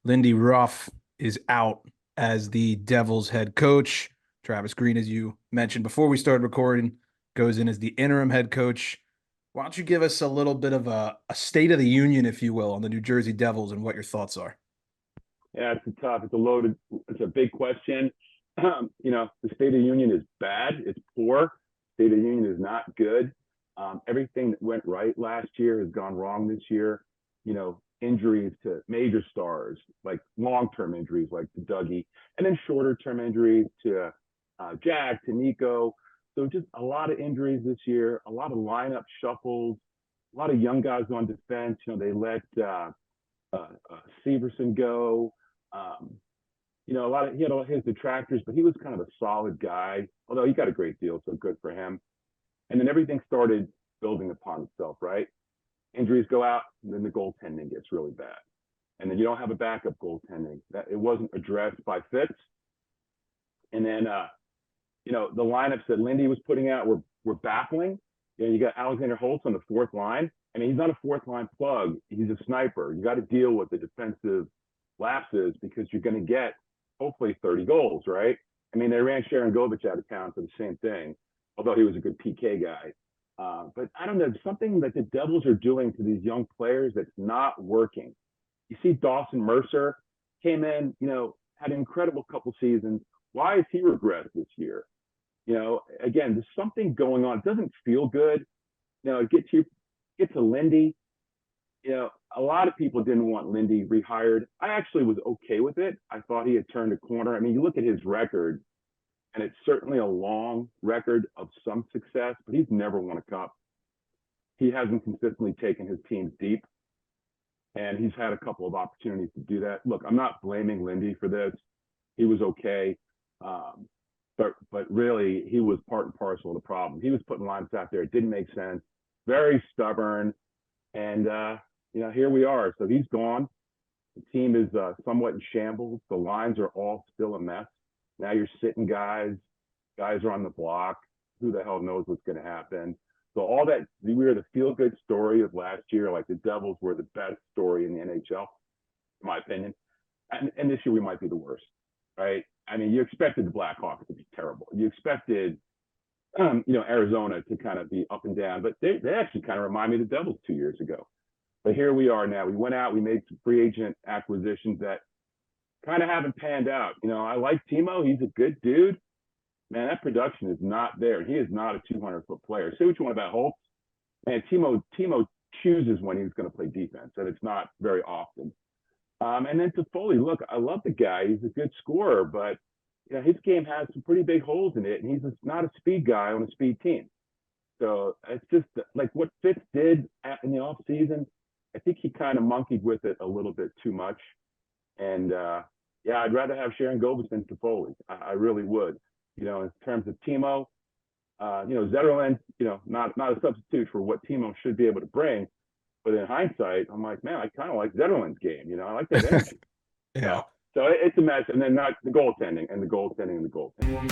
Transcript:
Lindy Ruff is out as the Devils head coach. Travis Green, as you mentioned before we started recording, goes in as the interim head coach. Why don't you give us a little bit of a state of the union, if you will, on the New Jersey Devils and what your thoughts are? Yeah, it's a big question. The State of the Union is bad. It's poor. State of the Union is not good. Everything that went right last year has gone wrong this year. Injuries to major stars, like long-term injuries like to Dougie, and then shorter-term injuries to Jack, to Nico. So just a lot of injuries this year, a lot of lineup shuffles, a lot of young guys on defense. They let Severson go. Um, he had all his detractors, but he was kind of a solid guy. Although he got a great deal, so good for him. And then everything started building upon itself, right? Injuries go out, and then the goaltending gets really bad, and then you don't have a backup goaltending. That it wasn't addressed by Fitz, and then the lineups that Lindy was putting out were baffling. You got Alexander Holtz on the fourth line. I mean, he's not a fourth line plug. He's a sniper. You got to deal with the defensive lapses because you're going to get hopefully 30 goals, right? I mean, they ran Sharon Govich out of town for the same thing, although he was a good PK guy. But I don't know, something that the Devils are doing to these young players that's not working. You see Dawson Mercer came in, had an incredible couple seasons. Why has he regressed this year? Again, there's something going on. It doesn't feel good. Get to Lindy. A lot of people didn't want Lindy rehired. I actually was okay with it. I thought he had turned a corner. I mean, you look at his record, and it's certainly a long record of some success, but he's never won a cup. He hasn't consistently taken his teams deep, and he's had a couple of opportunities to do that. Look, I'm not blaming Lindy for this. He was okay. But really, he was part and parcel of the problem. He was putting lines out there. It didn't make sense. Very stubborn. And, here we are. So he's gone. The team is somewhat in shambles. The lines are all still a mess. Now you're sitting guys. Guys are on the block. Who the hell knows what's going to happen? So all that, we were the feel-good story of last year. Like the Devils were the best story in the NHL, in my opinion. And this year we might be the worst, right? I mean, you expected the Blackhawks to be terrible. You expected, Arizona to kind of be up and down, but they actually kind of remind me of the Devils 2 years ago. But here we are now. We went out, we made some free agent acquisitions that kind of haven't panned out. I like Timo. He's a good dude. Man, that production is not there. He is not a 200-foot player. Say what you want about Holtz. Man, Timo chooses when he's going to play defense, and it's not very often. And then Toffoli, look, I love the guy. He's a good scorer, but his game has some pretty big holes in it, and he's not a speed guy on a speed team. So it's just like what Fitz did in the offseason. I think he kind of monkeyed with it a little bit too much. And I'd rather have Sharon Govich than Toffoli. I really would. In terms of Timo, Zetterlund, not a substitute for what Timo should be able to bring. But in hindsight, I'm like, man, I kind of like Zetterlund's game. I like that energy. Yeah. So it's a mess. And then not the goaltending and the goaltending and the goaltending.